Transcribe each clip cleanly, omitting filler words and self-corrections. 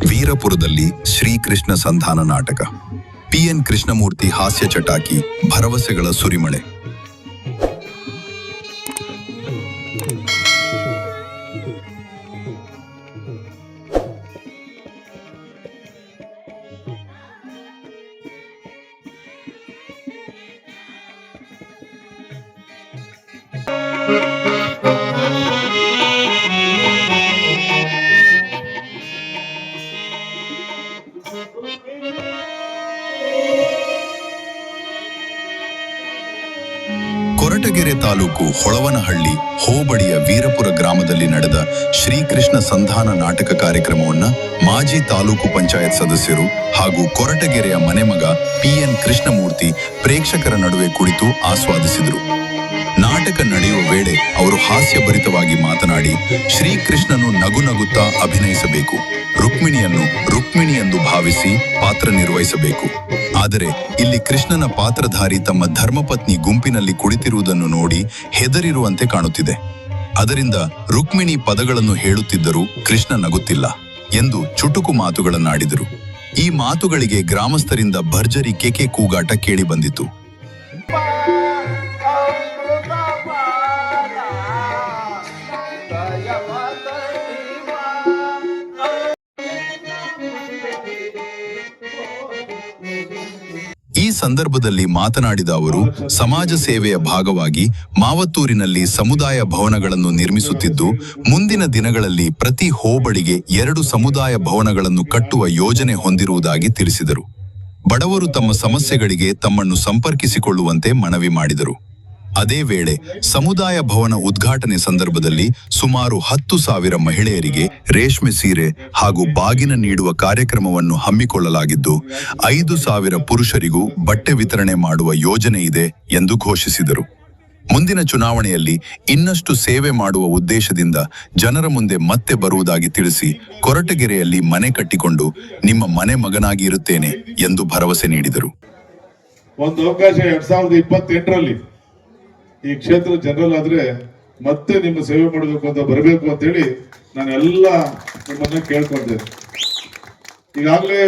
ವೀರಪುರದಲ್ಲಿ ಶ್ರೀಕೃಷ್ಣ ಸಂಧಾನ ನಾಟಕ. PN ಕೃಷ್ಣಮೂರ್ತಿ ಹಾಸ್ಯ ಚಟಾಕಿ, ಭರವಸೆಗಳ ಸುರಿಮಳೆ. ಕೊರಟಗೆರೆ ತಾಲೂಕು ಹೊಳವನಹಳ್ಳಿ ಹೋಬಳಿಯ ವೀರಪುರ ಗ್ರಾಮದಲ್ಲಿ ನಡೆದ ಶ್ರೀಕೃಷ್ಣ ಸಂಧಾನ ನಾಟಕ ಕಾರ್ಯಕ್ರಮವನ್ನು ಮಾಜಿ ತಾಲೂಕು ಪಂಚಾಯತ್ ಸದಸ್ಯರು ಹಾಗೂ ಕೊರಟಗೆರೆಯ ಮನೆಮಗ PN ಕೃಷ್ಣಮೂರ್ತಿ ಪ್ರೇಕ್ಷಕರ ನಡುವೆ ಕುಳಿತು ಆಸ್ವಾದಿಸಿದರು. ನಾಟಕ ನಡೆಯುವ ವೇಳೆ ಅವರು ಹಾಸ್ಯಭರಿತವಾಗಿ ಮಾತನಾಡಿ, ಶ್ರೀಕೃಷ್ಣನು ನಗು ನಗುತ್ತಾ ಅಭಿನಯಿಸಬೇಕು, ರುಕ್ಮಿಣಿಯನ್ನು ರುಕ್ಮಿಣಿ ಎಂದು ಭಾವಿಸಿ ಪಾತ್ರ ನಿರ್ವಹಿಸಬೇಕು. ಆದರೆ ಇಲ್ಲಿ ಕೃಷ್ಣನ ಪಾತ್ರಧಾರಿ ತಮ್ಮ ಧರ್ಮಪತ್ನಿ ಗುಂಪಿನಲ್ಲಿ ಕುಳಿತಿರುವುದನ್ನು ನೋಡಿ ಹೆದರಿರುವಂತೆ ಕಾಣುತ್ತಿದೆ. ಅದರಿಂದ ರುಕ್ಮಿಣಿ ಪದಗಳನ್ನು ಹೇಳುತ್ತಿದ್ದರೂ ಕೃಷ್ಣ ನಗುತ್ತಿಲ್ಲ ಎಂದು ಚುಟುಕು ಮಾತುಗಳನ್ನಾಡಿದರು. ಈ ಮಾತುಗಳಿಗೆ ಗ್ರಾಮಸ್ಥರಿಂದ ಭರ್ಜರಿ ಕೇಕೆ ಕೂಗಾಟ ಕೇಳಿ ಬಂದಿತು. ಈ ಸಂದರ್ಭದಲ್ಲಿ ಮಾತನಾಡಿದ ಅವರು, ಸಮಾಜ ಸೇವೆಯ ಭಾಗವಾಗಿ ಮಾವತ್ತೂರಿನಲ್ಲಿ ಸಮುದಾಯ ಭವನಗಳನ್ನು ನಿರ್ಮಿಸುತ್ತಿದ್ದು, ಮುಂದಿನ ದಿನಗಳಲ್ಲಿ ಪ್ರತಿ ಹೋಬಳಿಗೆ 2 ಸಮುದಾಯ ಭವನಗಳನ್ನು ಕಟ್ಟುವ ಯೋಜನೆ ಹೊಂದಿರುವುದಾಗಿ ತಿಳಿಸಿದರು. ಬಡವರು ತಮ್ಮ ಸಮಸ್ಯೆಗಳಿಗೆ ತಮ್ಮನ್ನು ಸಂಪರ್ಕಿಸಿಕೊಳ್ಳುವಂತೆ ಮನವಿ ಮಾಡಿದರು. ಅದೇ ವೇಳೆ ಸಮುದಾಯ ಭವನ ಉದ್ಘಾಟನೆ ಸಂದರ್ಭದಲ್ಲಿ ಸುಮಾರು 10,000 ಮಹಿಳೆಯರಿಗೆ ರೇಷ್ಮೆ ಸೀರೆ ಹಾಗೂ ಬಾಗಿನ ನೀಡುವ ಕಾರ್ಯಕ್ರಮವನ್ನು ಹಮ್ಮಿಕೊಳ್ಳಲಾಗಿದ್ದು, 5,000 ಪುರುಷರಿಗೂ ಬಟ್ಟೆ ವಿತರಣೆ ಮಾಡುವ ಯೋಜನೆ ಇದೆ ಎಂದು ಘೋಷಿಸಿದರು. ಮುಂದಿನ ಚುನಾವಣೆಯಲ್ಲಿ ಇನ್ನಷ್ಟು ಸೇವೆ ಮಾಡುವ ಉದ್ದೇಶದಿಂದ ಜನರ ಮುಂದೆ ಮತ್ತೆ ಬರುವುದಾಗಿ ತಿಳಿಸಿ, ಕೊರಟಗೆರೆಯಲ್ಲಿ ಮನೆ ಕಟ್ಟಿಕೊಂಡು ನಿಮ್ಮ ಮನೆ ಮಗನಾಗಿ ಇರುತ್ತೇನೆ ಎಂದು ಭರವಸೆ ನೀಡಿದರು. ಒಂದು ಅವಕಾಶ 2028ರಲ್ಲಿ ಈ ಕ್ಷೇತ್ರ ಜನರಲ್ ಆದ್ರೆ ಮತ್ತೆ ನಿಮ್ಮ ಸೇವೆ ಮಾಡಬೇಕು ಅಂತ ಬರಬೇಕು ಅಂತ ಹೇಳಿ ನಾನೆಲ್ಲ ನಿಮ್ಮನ್ನ ಕೇಳ್ಕೊಳ್ತೇನೆ. ಈಗಾಗಲೇ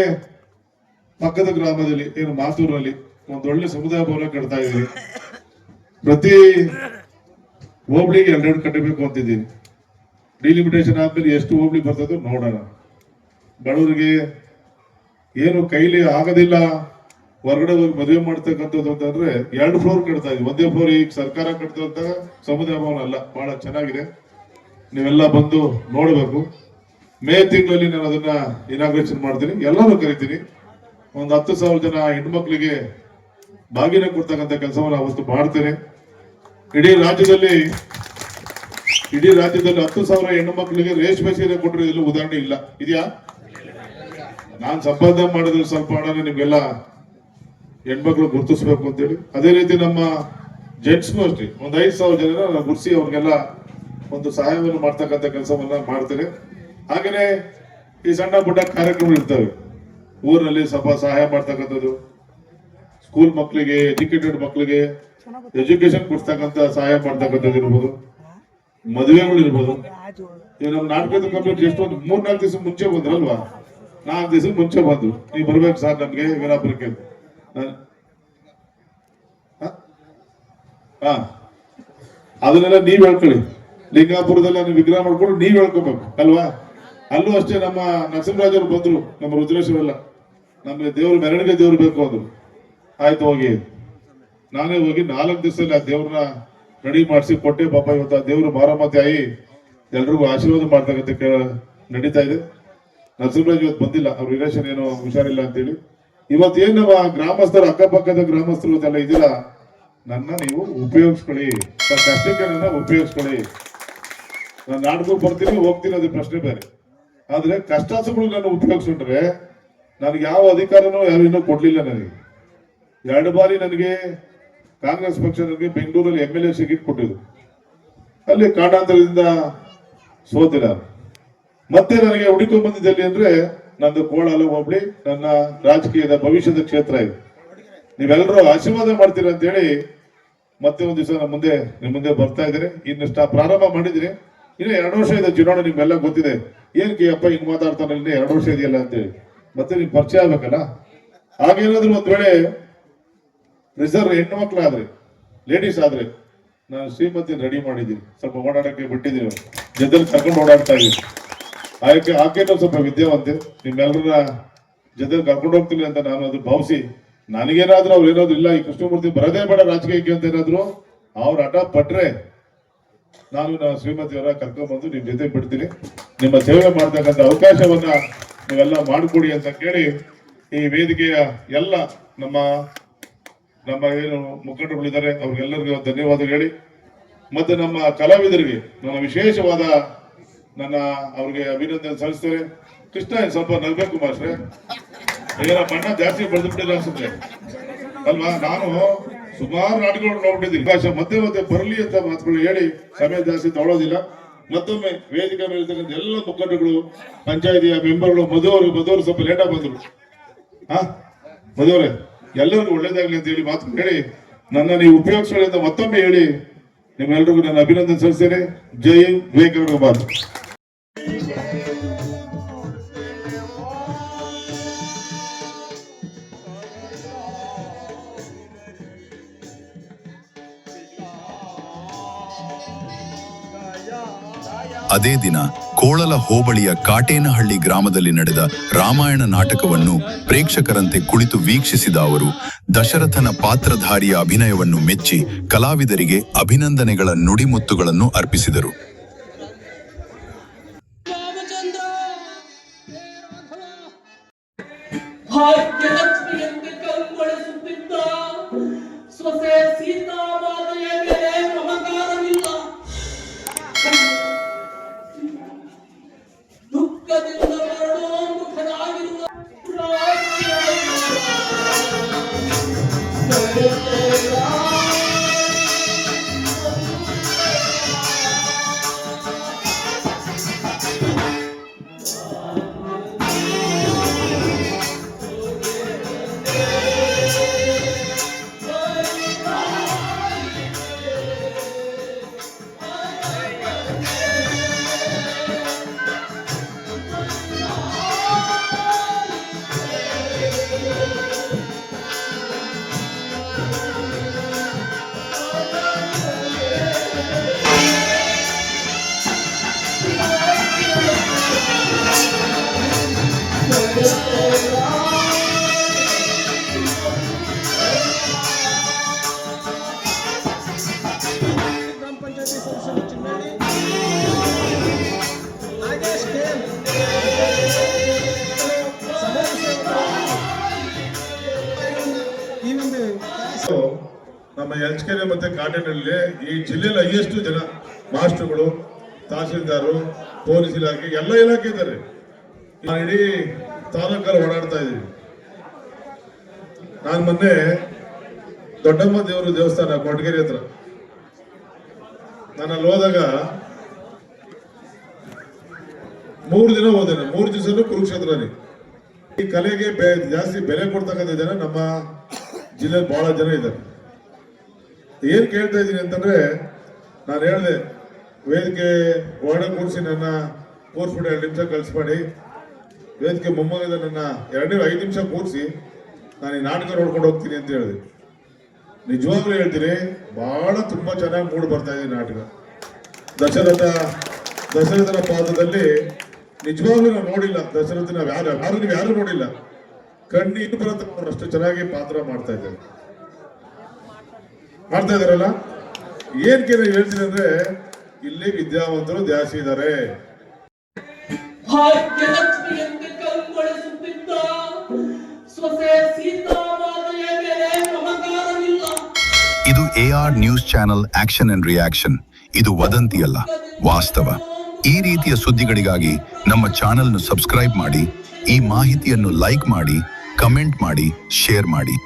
ಪಕ್ಕದ ಗ್ರಾಮದಲ್ಲಿ ಏನು ಮಾತೂರಲ್ಲಿ ಒಂದೊಳ್ಳೆ ಸಮುದಾಯ ಭವನ ಕಟ್ತಾ ಇದ್ದೀವಿ. ಪ್ರತಿ ಹೋಬಳಿಗೆ 2 ಕಟ್ಟಬೇಕು ಅಂತಿದ್ದೀನಿ. ಡಿಲಿಮಿಟೇಷನ್ ಆದ್ಮೇಲೆ ಎಷ್ಟು ಹೋಬಳಿ ಬರ್ತದೋ ನೋಡೋಣ. ಬಡವರಿಗೆ ಏನು ಕೈಲಿ ಆಗೋದಿಲ್ಲ, ಹೊರಗಡೆ ಹೋಗಿ ಮದುವೆ ಮಾಡ್ತಕ್ಕಂಥದ್ದು ಅಂತಂದ್ರೆ 2 ಫ್ಲೋರ್ ಕಟ್ತಾ ಇದ್ವಿ. ಒಂದೇ ಫ್ಲೋರ್ ಈಗ ಸರ್ಕಾರ ಕಟ್ತಂತ ಸಮುದಾಯ ಭವನ ಅಲ್ಲ, ಬಹಳ ಚೆನ್ನಾಗಿದೆ. ನೀವೆಲ್ಲ ಬಂದು ನೋಡ್ಬೇಕು. ಮೇ ತಿಂಗಳಲ್ಲಿ ನಾನು ಅದನ್ನ ಇನಾಗ್ರೇಷನ್ ಮಾಡ್ತೀನಿ, ಎಲ್ಲರೂ ಕರಿತೀನಿ. ಒಂದು 10,000 ಜನ ಹೆಣ್ಮಕ್ಳಿಗೆ ಬಾಗಿನ ಕೊಡ್ತಕ್ಕಂಥ ಕೆಲಸವನ್ನು ಅವತ್ತು ಮಾಡ್ತೇನೆ. ಇಡೀ ರಾಜ್ಯದಲ್ಲಿ 10,000 ಹೆಣ್ಣು ಮಕ್ಕಳಿಗೆ ರೇಷ್ಮೆ ಸೀರೆ ಕೊಟ್ಟಿರೋದಿಲ್ಲ, ಉದಾಹರಣೆ ಇಲ್ಲ. ಇದೆಯಾ? ನಾನ್ ಸಂಪಾದನೆ ಮಾಡಿದ್ರೆ ಸ್ವಲ್ಪ ಹಣನ ನಿಮ್ಗೆಲ್ಲ ಹೆಣ್ಮಕ್ಳು ಗುರುತಿಸ್ಬೇಕು ಅಂತೇಳಿ. ಅದೇ ರೀತಿ ನಮ್ಮ ಜೆಂಟ್ಸ್ಗೂ ಅಷ್ಟೇ ಒಂದು 5,000 ಜನ ಗುರ್ಸಿ ಅವ್ರಿಗೆಲ್ಲ ಒಂದು ಸಹಾಯವನ್ನು ಮಾಡ್ತಕ್ಕಂಥ ಕೆಲಸವನ್ನ ಮಾಡ್ತೇನೆ. ಹಾಗೇನೆ ಈ ಸಣ್ಣ ಪುಟ್ಟ ಕಾರ್ಯಕ್ರಮಗಳು ಇರ್ತವೆ ಊರಲ್ಲಿ, ಸ್ವಲ್ಪ ಸಹಾಯ ಮಾಡ್ತಕ್ಕಂಥದ್ದು, ಸ್ಕೂಲ್ ಮಕ್ಕಳಿಗೆ, ಎಜುಕೇಟೆಡ್ ಮಕ್ಕಳಿಗೆ ಎಜುಕೇಶನ್ ಕೊಡ್ತಕ್ಕಂಥ ಸಹಾಯ ಮಾಡ್ತಕ್ಕಂಥದ್ದು ಇರ್ಬೋದು, ಮದುವೆಗಳು ಇರ್ಬೋದು. ಈಗ ನಮ್ಮ ನಾಟಕದ ಕಂಪ್ಲೀಟ್ ಎಷ್ಟೊಂದು 3-4 ದಿವಸ ಮುಂಚೆ ಬಂದ್ರಲ್ವಾ, 4 ದಿವಸ ಮುಂಚೆ ಬಂದು ನೀವು ಬರ್ಬೇಕು ಸರ್ ನಮ್ಗೆ ವೀರಾಪುರಕ್ಕೆ. ಅದನ್ನೆಲ್ಲ ನೀವ್ ಹೇಳ್ಕೊಳ್ಳಿ. ಲಿಂಗಾಪುರದಲ್ಲಿ ನಾನು ವಿಗ್ರಹ ಮಾಡ್ಕೊಂಡು ನೀವ್ ಹೇಳ್ಕೋಬೇಕು ಅಲ್ವಾ. ಅಲ್ಲೂ ಅಷ್ಟೇ ನಮ್ಮ ನರಸಿಂಹರಾಜ್ ಅವರು ಬಂದ್ರು, ನಮ್ಮ ರುದ್ರೇಶ್ವರೆಲ್ಲ ನಮ್ಗೆ ದೇವ್ರ ಮೆರವಣಿಗೆ ದೇವ್ರು ಬೇಕು ಅಂದ್ರು. ಆಯ್ತು ಹೋಗಿ, ನಾನೇ ಹೋಗಿ 4 ದಿವಸದಲ್ಲಿ ಆ ದೇವ್ರನ್ನ ರೆಡಿ ಮಾಡಿಸಿ ಕೊಟ್ಟೆ. ಪಾಪ ಇವತ್ತು ಆ ದೇವ್ರು ಮಾರಮ್ಮ ತಾಯಿ ಎಲ್ರಿಗೂ ಆಶೀರ್ವಾದ ಮಾಡ್ತಕ್ಕಂಥ ನಡೀತಾ ಇದೆ. ನರಸಿಂಹರಾಜ್ ಇವತ್ತು ಬಂದಿಲ್ಲ, ಅವ್ರ ರಿಲೇಷನ್ ಏನೋ ಹುಷಾರಿಲ್ಲ ಅಂತೇಳಿ. ಇವತ್ತೇನ್ ನಮ್ಮ ಗ್ರಾಮಸ್ಥರು, ಅಕ್ಕಪಕ್ಕದ ಗ್ರಾಮಸ್ಥರು ಎಲ್ಲ ಇದ್ದೀರಾ, ನನ್ನ ನೀವು ಉಪಯೋಗಿಸ್ಕೊಳ್ಳಿ, ಕಷ್ಟಕ್ಕೆ ನನ್ನ ಉಪಯೋಗಿಸ್ಕೊಳ್ಳಿ. ನಾನು ನಾಟಕಕ್ಕೆ ಬರ್ತೀನಿ ಹೋಗ್ತೀನಿ, ಅದು ಪ್ರಶ್ನೆ ಬೇರೆ. ಆದ್ರೆ ಕಷ್ಟ ಸುಗಳು ನಾನು ಉಪಯೋಗಿಸ್ಕೊಂಡ್ರೆ ನನಗೆ ಯಾವ ಅಧಿಕಾರನೂ ಯಾರು ಇನ್ನೂ ಕೊಡ್ಲಿಲ್ಲ. ನನಗೆ 2 ಬಾರಿ ನನಗೆ ಕಾಂಗ್ರೆಸ್ ಪಕ್ಷ ನನಗೆ ಬೆಂಗಳೂರಲ್ಲಿ MLA ಟಿಕೆಟ್ ಕೊಟ್ಟಿದ್ರು. ಅಲ್ಲಿ ಕಾರಣಾಂತರದಿಂದ ಸೋತಿಲ್ಲ. ಮತ್ತೆ ನನಗೆ ಹುಡುಕೊಂಡ್ ಬಂದಿದ್ದಲ್ಲಿ ಅಂದ್ರೆ ನಂದು ಕೋಳಾಲ ಹೋಬಳಿ, ನನ್ನ ರಾಜಕೀಯದ ಭವಿಷ್ಯದ ಕ್ಷೇತ್ರ ಇದೆ. ನೀವೆಲ್ಲರೂ ಆಶೀರ್ವಾದ ಮಾಡ್ತೀರ ಅಂತ ಹೇಳಿ ಮತ್ತೆ ಒಂದ್ ದಿವಸ ನಿಮ್ಮ ಮುಂದೆ ಬರ್ತಾ ಇದ್ದೀರಿ. ಇನ್ನಷ್ಟ ಪ್ರಾರಂಭ ಮಾಡಿದ್ರಿ, ಇನ್ನು 2 ವರ್ಷ ಇದೆ ಚುನಾವಣೆ, ನಿಮ್ಗೆಲ್ಲ ಗೊತ್ತಿದೆ. ಏನಕ್ಕೆ ಅಪ್ಪ ಹಿಂಗ್ ಮಾತಾಡ್ತಾನೆ, ಇನ್ನು 2 ವರ್ಷ ಇದೆಯಲ್ಲ ಅಂತೇಳಿ. ಮತ್ತೆ ನಿಮ್ಗೆ ಪರಿಚಯ ಆಗ್ಬೇಕಲ್ಲ. ಹಾಗೇನಾದ್ರೂ ಒಂದ್ ವೇಳೆ ರಿಸರ್ವ್ ಹೆಣ್ಣು ಮಕ್ಳಾದ್ರೆ, ಲೇಡೀಸ್ ಆದ್ರೆ, ನಾನು ಶ್ರೀಮತಿ ರೆಡಿ ಮಾಡಿದ್ದೀನಿ, ಸ್ವಲ್ಪ ಓಡಾಡಕ್ಕೆ ಬಿಟ್ಟಿದ್ದೀನಿ, ಜೊತೆಲಿ ಕರ್ಕೊಂಡು ಓಡಾಡ್ತಾ ಇದ್ದೀನಿ. ಆಕೆನೂ ಸ್ವಲ್ಪ ವಿದ್ಯಾವಂತೆ, ನಿಮ್ಮೆಲ್ಲರ ಜೊತೆಲಿ ಕರ್ಕೊಂಡು ಹೋಗ್ತೀನಿ ಅಂತ ನಾನು ಅದು ಭಾವಿಸಿ, ನನಗೇನಾದ್ರೂ ಅವ್ರು ಏನಾದ್ರು ಇಲ್ಲ ಈ ಕೃಷ್ಣಮೂರ್ತಿ ಬರದೇ ಬೇಡ ರಾಜಕೀಯಕ್ಕೆ ಅಂತ ಏನಾದ್ರು ಅವ್ರ ಹಠ ಪಟ್ರೆ, ನಾನು ಶ್ರೀಮತಿಯವರ ಕರ್ಕೊಂಡ್ಬಂದು ನಿಮ್ ಜೊತೆ ಬಿಡ್ತೀನಿ. ನಿಮ್ಮ ಸೇವೆ ಮಾಡ್ತಕ್ಕಂಥ ಅವಕಾಶವನ್ನ ನೀವೆಲ್ಲ ಮಾಡಿಕೊಡಿ ಅಂತ ಕೇಳಿ, ಈ ವೇದಿಕೆಯ ಎಲ್ಲ ನಮ್ಮ ಏನು ಮುಖಂಡರುಗಳಿದ್ದಾರೆ ಅವ್ರಿಗೆಲ್ಲರಿಗೂ ಧನ್ಯವಾದ ಹೇಳಿ, ಮತ್ತೆ ನಮ್ಮ ಕಲಾವಿದರಿಗೆ ನನ್ನ ವಿಶೇಷವಾದ ಅವ್ರಿಗೆ ಅಭಿನಂದನೆ ಸಲ್ಲಿಸ್ತೇನೆ. ಕೃಷ್ಣ ಸ್ವಲ್ಪ ನಗ್ಬೇಕು ಮಾಸ್ಟ್ರೆ, ಈಗ ಬಣ್ಣ ಜಾಸ್ತಿ ಬೆಳೆದ್ಬಿಟ್ಟಿಲ್ಲ ಅನ್ಸುತ್ತೆ ಅಲ್ವಾ? ನಾನು ಸುಮಾರು ನಾಟಕಗಳು ನೋಡ್ಬಿಟ್ಟಿದ್ದೀನಿ. ಭಾಷೆ ಮತ್ತೆ ಬರಲಿ ಅಂತ ಮಾತುಗಳು ಹೇಳಿ ಸಮಯ ಜಾಸ್ತಿ ತಗೊಳ್ಳೋದಿಲ್ಲ. ಮತ್ತೊಮ್ಮೆ ವೇದಿಕೆ ಮೇಲೆ ಎಲ್ಲ ಮುಖಂಡರುಗಳು, ಪಂಚಾಯತಿಯ ಮೆಂಬರ್ಗಳು, ಮಧುವರು ಸ್ವಲ್ಪ ಲೇಟಾಗಿ ಬಂದ್ರು. ಮಧುವರೇ, ಎಲ್ಲರಿಗೂ ಒಳ್ಳೇದಾಗ್ಲಿ ಅಂತ ಹೇಳಿ ಮಾತು ಹೇಳಿ ನನ್ನ ನೀವು ಉಪಯೋಗಿಸೋಳಿ ಅಂತ ಮತ್ತೊಮ್ಮೆ ಹೇಳಿ ನಿಮ್ಮೆಲ್ಲರಿಗೂ ನನ್ನ ಅಭಿನಂದನೆ ಸಲ್ಲಿಸ್ತೇನೆ. ಜೈ ವಿವೇಕಾನಂದ ಮಾತು. ಅದೇ ದಿನ ಕೋಳಲ ಹೋಬಳಿಯ ಕಾಟೇನಹಳ್ಳಿ ಗ್ರಾಮದಲ್ಲಿ ನಡೆದ ರಾಮಾಯಣ ನಾಟಕವನ್ನು ಪ್ರೇಕ್ಷಕರಂತೆ ಕುಳಿತು ವೀಕ್ಷಿಸಿದ ಅವರು ದಶರಥನ ಪಾತ್ರಧಾರಿಯ ಅಭಿನಯವನ್ನು ಮೆಚ್ಚಿ ಕಲಾವಿದರಿಗೆ ಅಭಿನಂದನೆಗಳ ನುಡಿಮುತ್ತುಗಳನ್ನು ಅರ್ಪಿಸಿದರು. ನಮ್ಮ ಎಚ್ಕೆರೆ ಮತ್ತೆ ಕಾಟೇನಹಳ್ಳಿ ಈ ಜಿಲ್ಲೆಯಲ್ಲಿ ಹೈಯೆಸ್ಟ್ ಜನ ಮಾಸ್ಟರ್ಗಳು, ತಹಸೀಲ್ದಾರು, ಪೊಲೀಸ್ ಇಲಾಖೆ ಎಲ್ಲ ಇಲಾಖೆ ಇದ್ದಾರೆ. ಇಡೀ ತಾಲೂಕಲ್ಲಿ ಓಡಾಡ್ತಾ ಇದ್ದೀವಿ. ನಾನು ಮೊನ್ನೆ ದೊಡ್ಡಮ್ಮ ದೇವರು ದೇವಸ್ಥಾನ ಕೊಟಗೇರಿ ಹತ್ರ ನಾನು ಅಲ್ಲಿ ಹೋದಾಗ 3 ದಿನ ಹೋದೇನೆ. 3 ದಿವಸನೂ ಕುರುಕ್ಷೇತ್ರನೇ. ಈ ಕಲೆಗೆ ಜಾಸ್ತಿ ಬೆಲೆ ಕೊಡ್ತಕ್ಕಂಥ ಜನ ನಮ್ಮ ಜಿಲ್ಲೆಯಲ್ಲಿ ಬಹಳ ಜನ ಇದ್ದಾರೆ. ಏನ್ ಕೇಳ್ತಾ ಇದ್ದೀನಿ ಅಂತಂದ್ರೆ, ನಾನು ಹೇಳಿದೆ ವೇದಿಕೆ ಒಳಗಡೆ ಕೂರಿಸಿ ನನ್ನ ಕೂರಿಸ್ಬಿಟ್ಟು 2 ನಿಮಿಷ ಕಳಿಸ್ಬೇಡಿ, ವೇದಿಕೆ ಮೊಮ್ಮಗದ ನನ್ನ 5 ನಿಮಿಷ ಕೂರಿಸಿ ನಾನು ಈ ನಾಟಕ ನೋಡ್ಕೊಂಡು ಹೋಗ್ತೀನಿ ಅಂತ ಹೇಳಿದೆ. ನಿಜವಾಗ್ಲೂ ಹೇಳ್ತೀನಿ, ಬಹಳ ತುಂಬಾ ಚೆನ್ನಾಗಿ ಮೂಡ್ ಬರ್ತಾ ಇದೆ ನಾಟಕ. ದಶರಥನ ಪಾತ್ರದಲ್ಲಿ ನಿಜವಾಗ್ಲೂ ನಾವು ನೋಡಿಲ್ಲ. ದಶರಥನ ಯಾರು ನೋಡಿಲ್ಲ. ಕಣ್ಣೀರು ಬರುತ್ತೆ, ಅಷ್ಟು ಚೆನ್ನಾಗಿ ಪಾತ್ರ ಮಾಡ್ತಾ ಇದಾರಲ್ಲ. ಏನ್ಕೆ ಹೇಳ್ತೀನಿ ಅಂದ್ರೆ, ಇಲ್ಲಿ ವಿದ್ಯಾವಂತರು ಜಾಸ್ತಿ ಇದ್ದಾರೆ. ಇದು AR news channel action and reaction. ಇದು ವದಂತಿಯಲ್ಲ, ವಾಸ್ತವ. ಈ ರೀತಿಯ ಸುದ್ದಿಗಳಿಗಾಗಿ ನಮ್ಮ ಚಾನೆಲ್ను ಸಬ್ಸ್ಕ್ರೈಬ್ ಮಾಡಿ, ಈ ಮಾಹಿತಿಯನ್ನು ಲೈಕ್ ಮಾಡಿ, ಕಮೆಂಟ್ ಮಾಡಿ, ಶೇರ್ ಮಾಡಿ.